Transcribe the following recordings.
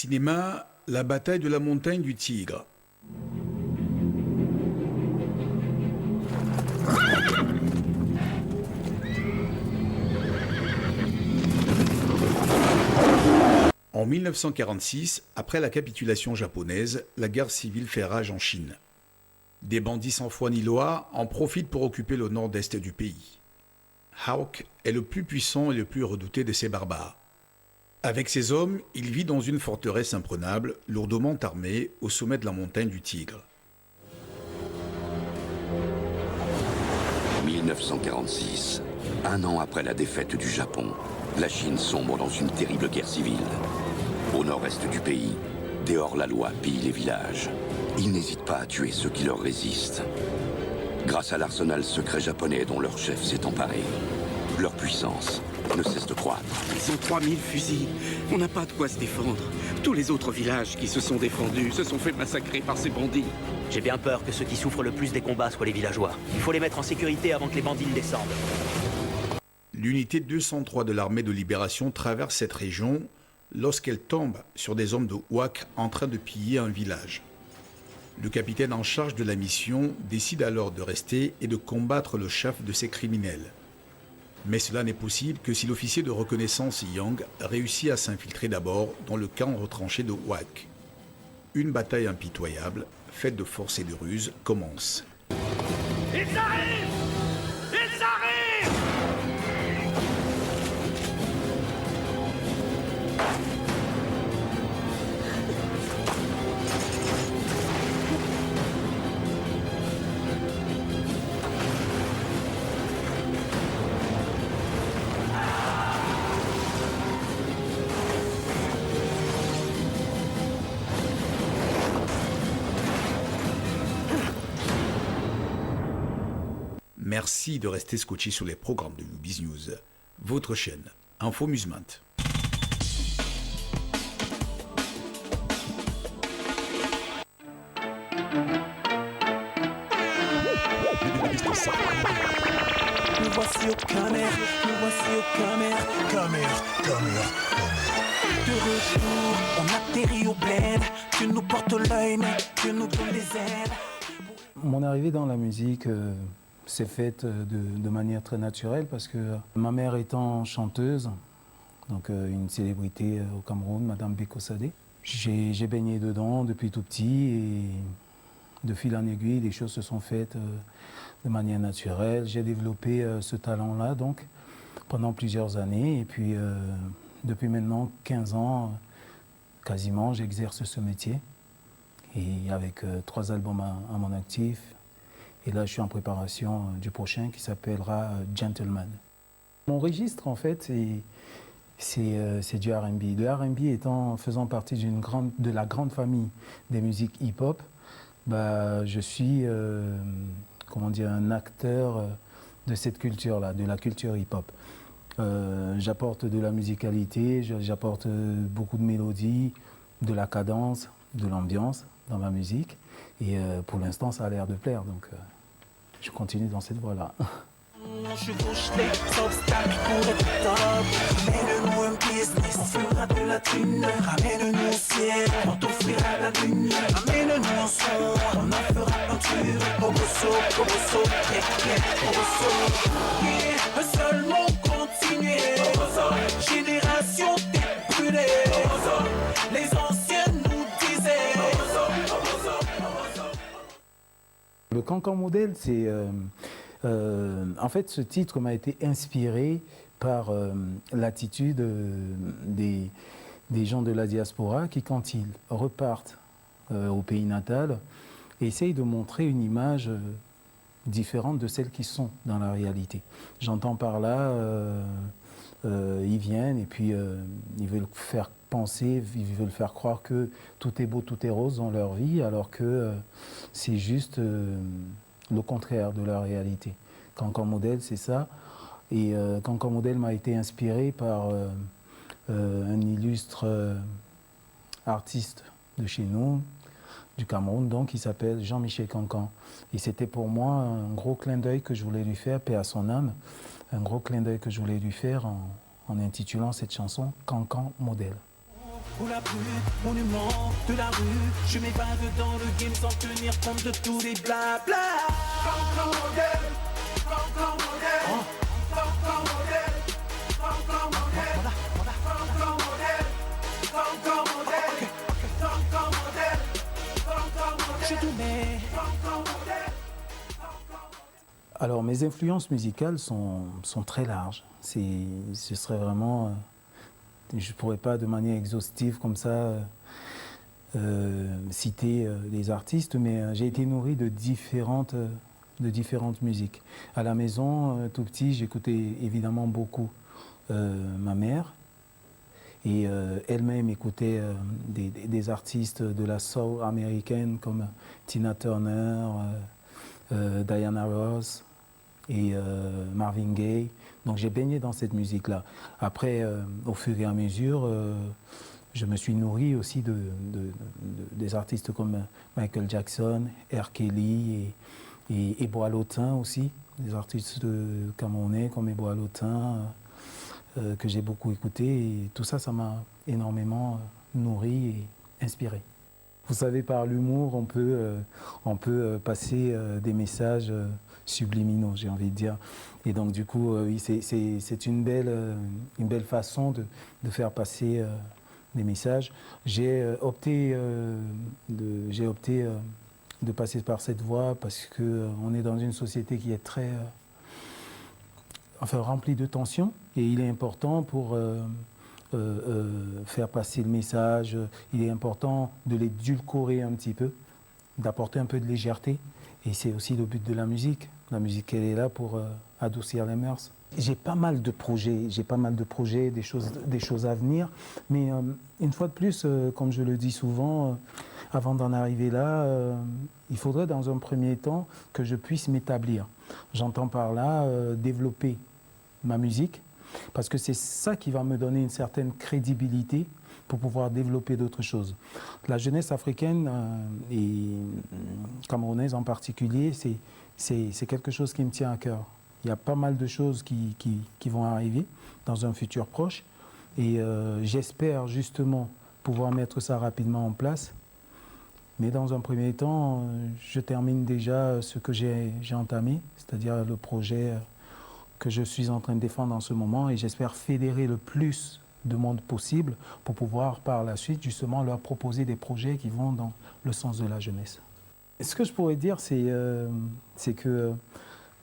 Cinéma, la bataille de la montagne du Tigre. En 1946, après la capitulation japonaise, la guerre civile fait rage en Chine. Des bandits sans foi ni loi en profitent pour occuper le nord-est du pays. Hawk est le plus puissant et le plus redouté de ces barbares. Avec ses hommes, il vit dans une forteresse imprenable, lourdement armée, au sommet de la montagne du Tigre. 1946, un an après la défaite du Japon, la Chine sombre dans une terrible guerre civile. Au nord-est du pays, des hors-la-loi pillent les villages. Ils n'hésitent pas à tuer ceux qui leur résistent. Grâce à l'arsenal secret japonais dont leur chef s'est emparé, leur puissance ne cesse de croître. Ils ont 3000 fusils. On n'a pas de quoi se défendre. Tous les autres villages qui se sont défendus se sont fait massacrer par ces bandits. J'ai bien peur que ceux qui souffrent le plus des combats soient les villageois. Il faut les mettre en sécurité avant que les bandits ne descendent. L'unité 203 de l'armée de libération traverse cette région lorsqu'elle tombe sur des hommes de Hawk en train de piller un village. Le capitaine en charge de la mission décide alors de rester et de combattre le chef de ces criminels. Mais cela n'est possible que si l'officier de reconnaissance Young réussit à s'infiltrer d'abord dans le camp retranché de Hawk. Une bataille impitoyable, faite de force et de ruse, commence. Ils arrivent! Ils arrivent! Merci de rester scotché sur les programmes de UBiz News, votre chaîne Info Musement. Nous voici au Camer, nous voici au Camer. Camer. De retour, on atterrit au bled. Tu nous portes l'œil, mais tu nous donnes des aides. Mon arrivée dans la musique s'est faite de manière très naturelle parce que ma mère étant chanteuse, donc une célébrité au Cameroun, Madame Beko Sadé, j'ai baigné dedans depuis tout petit et de fil en aiguille, les choses se sont faites de manière naturelle. J'ai développé ce talent-là donc pendant plusieurs années et puis depuis maintenant 15 ans, quasiment, j'exerce ce métier. Et avec 3 albums à mon actif. Et là, je suis en préparation du prochain qui s'appellera Gentleman. Mon registre, en fait, c'est du R&B. Le R&B faisant partie de la grande famille des musiques hip-hop, je suis un acteur de cette culture-là, de la culture hip-hop. J'apporte de la musicalité, j'apporte beaucoup de mélodies, de la cadence, de l'ambiance dans ma musique et pour l'instant ça a l'air de plaire donc je continue dans cette voie-là. On chevauche les obstacles pour être top. Ramène-nous un business, on fera de la thune. Ramène-nous au ciel, on t'offrira la lune. Ramène-nous un son, on en fera un tube. Boboso, Boboso. Yeah, un seul mot continuer. Génération t'es brûlée. Les anciens nous disaient. Le Cancan Modèle, c'est en fait, ce titre m'a été inspiré par l'attitude des gens de la diaspora qui, quand ils repartent au pays natal, essayent de montrer une image différente de celle qu'ils sont dans la réalité. J'entends par là, ils viennent et puis ils veulent faire penser, ils veulent faire croire que tout est beau, tout est rose dans leur vie, alors que c'est juste le contraire de la réalité. Cancan Modèle, c'est ça. Et Cancan Modèle m'a été inspiré par un illustre artiste de chez nous, du Cameroun, donc, qui s'appelle Jean-Michel Cancan. Et c'était pour moi un gros clin d'œil que je voulais lui faire, paix à son âme, un gros clin d'œil que je voulais lui faire en intitulant cette chanson Cancan Modèle. Pour la brute, monument de la rue, je m'évade dans le game sans tenir compte de tous les blabla. Encore modèle, encore modèle, encore modèle, encore modèle, encore modèle, encore modèle, encore modèle, encore modèle, je te mets, encore modèle. Alors mes influences musicales sont très larges. Ce serait vraiment... je ne pourrais pas de manière exhaustive comme ça citer les artistes, mais j'ai été nourri de différentes musiques. À la maison, tout petit, j'écoutais évidemment beaucoup ma mère. Et elle-même écoutait des artistes de la soul américaine comme Tina Turner, Diana Ross et Marvin Gaye. Donc j'ai baigné dans cette musique-là. Après, au fur et à mesure, je me suis nourri aussi des artistes comme Michael Jackson, R. Kelly et Ebo Alotin aussi, des artistes camerounais comme Ebo Alotin que j'ai beaucoup écouté. Et tout ça, ça m'a énormément nourri et inspiré. Vous savez, par l'humour, on peut passer des messages subliminaux, j'ai envie de dire. Et donc, du coup, oui, c'est une belle façon de faire passer des messages. J'ai opté de passer par cette voie parce qu'on est dans une société qui est très remplie de tensions. Et il est important pour... faire passer le message, il est important de l'édulcorer un petit peu, d'apporter un peu de légèreté. Et c'est aussi le but de la musique. La musique, elle est là pour adoucir les mœurs. J'ai pas mal de projets, des choses à venir. Mais une fois de plus, comme je le dis souvent, avant d'en arriver là, il faudrait dans un premier temps que je puisse m'établir. J'entends par là développer ma musique, parce que c'est ça qui va me donner une certaine crédibilité pour pouvoir développer d'autres choses. La jeunesse africaine et camerounaise en particulier, c'est quelque chose qui me tient à cœur. Il y a pas mal de choses qui vont arriver dans un futur proche et j'espère justement pouvoir mettre ça rapidement en place. Mais dans un premier temps, je termine déjà ce que j'ai entamé, c'est-à-dire le projet que je suis en train de défendre en ce moment et j'espère fédérer le plus de monde possible pour pouvoir par la suite justement leur proposer des projets qui vont dans le sens de la jeunesse. Ce que je pourrais dire, c'est que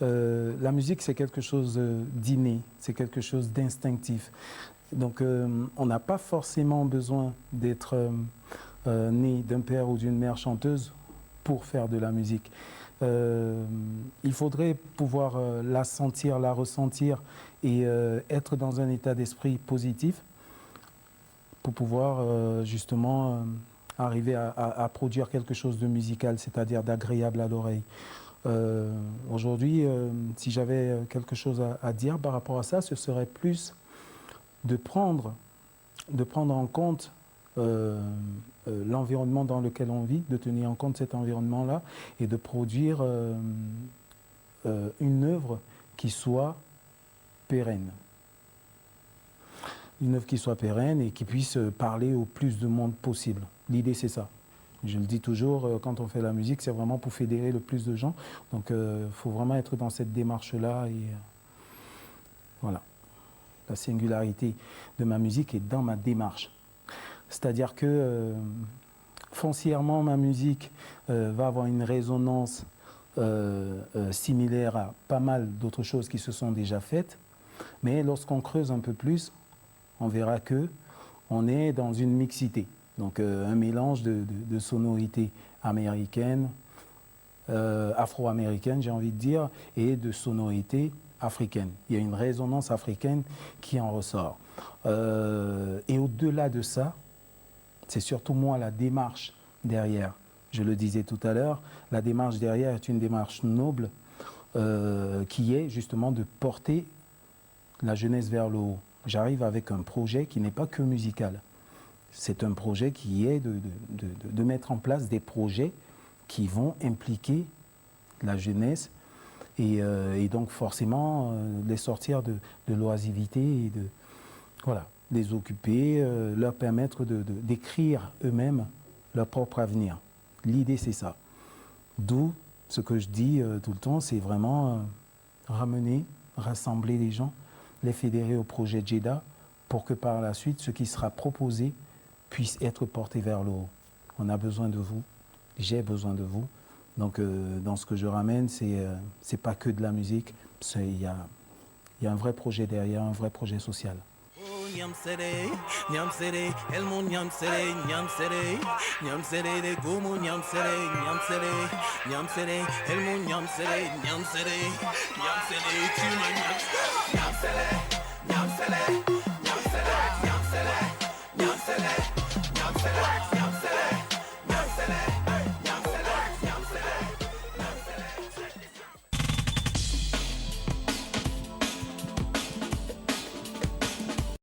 la musique, c'est quelque chose d'inné, c'est quelque chose d'instinctif. Donc on n'a pas forcément besoin d'être né d'un père ou d'une mère chanteuse pour faire de la musique. Il faudrait pouvoir la sentir, la ressentir et être dans un état d'esprit positif pour pouvoir justement arriver à produire quelque chose de musical, c'est-à-dire d'agréable à l'oreille. Aujourd'hui, si j'avais quelque chose à dire par rapport à ça, ce serait plus de prendre en compte l'environnement dans lequel on vit, de tenir en compte cet environnement-là et de produire une œuvre qui soit pérenne. Une œuvre qui soit pérenne et qui puisse parler au plus de monde possible. L'idée, c'est ça. Je le dis toujours, quand on fait la musique, c'est vraiment pour fédérer le plus de gens. Donc, il faut vraiment être dans cette démarche-là. Et voilà. La singularité de ma musique est dans ma démarche. C'est-à-dire que foncièrement, ma musique va avoir une résonance similaire à pas mal d'autres choses qui se sont déjà faites. Mais lorsqu'on creuse un peu plus, on verra qu'on est dans une mixité. Donc un mélange de sonorités américaines, afro-américaines, j'ai envie de dire, et de sonorités africaines. Il y a une résonance africaine qui en ressort. Et au-delà de ça, c'est surtout moi la démarche derrière. Je le disais tout à l'heure, la démarche derrière est une démarche noble qui est justement de porter la jeunesse vers le haut. J'arrive avec un projet qui n'est pas que musical. C'est un projet qui est de mettre en place des projets qui vont impliquer la jeunesse et donc forcément les sortir de l'oisivité et voilà. les occuper, leur permettre d'écrire eux-mêmes leur propre avenir. L'idée, c'est ça. D'où ce que je dis tout le temps, c'est vraiment ramener, rassembler les gens, les fédérer au projet Jeddah pour que par la suite, ce qui sera proposé puisse être porté vers le haut. On a besoin de vous, j'ai besoin de vous. Donc, dans ce que je ramène, c'est pas que de la musique, il y a un vrai projet derrière, un vrai projet social. Nyamsere, nyamsere, el mon nyamsere, nyamsere, nyamsere de gomo nyamsere, nyamsere, nyamsere, el mon nyamsere, nyamsere, nyamsere, tu me nyamsere.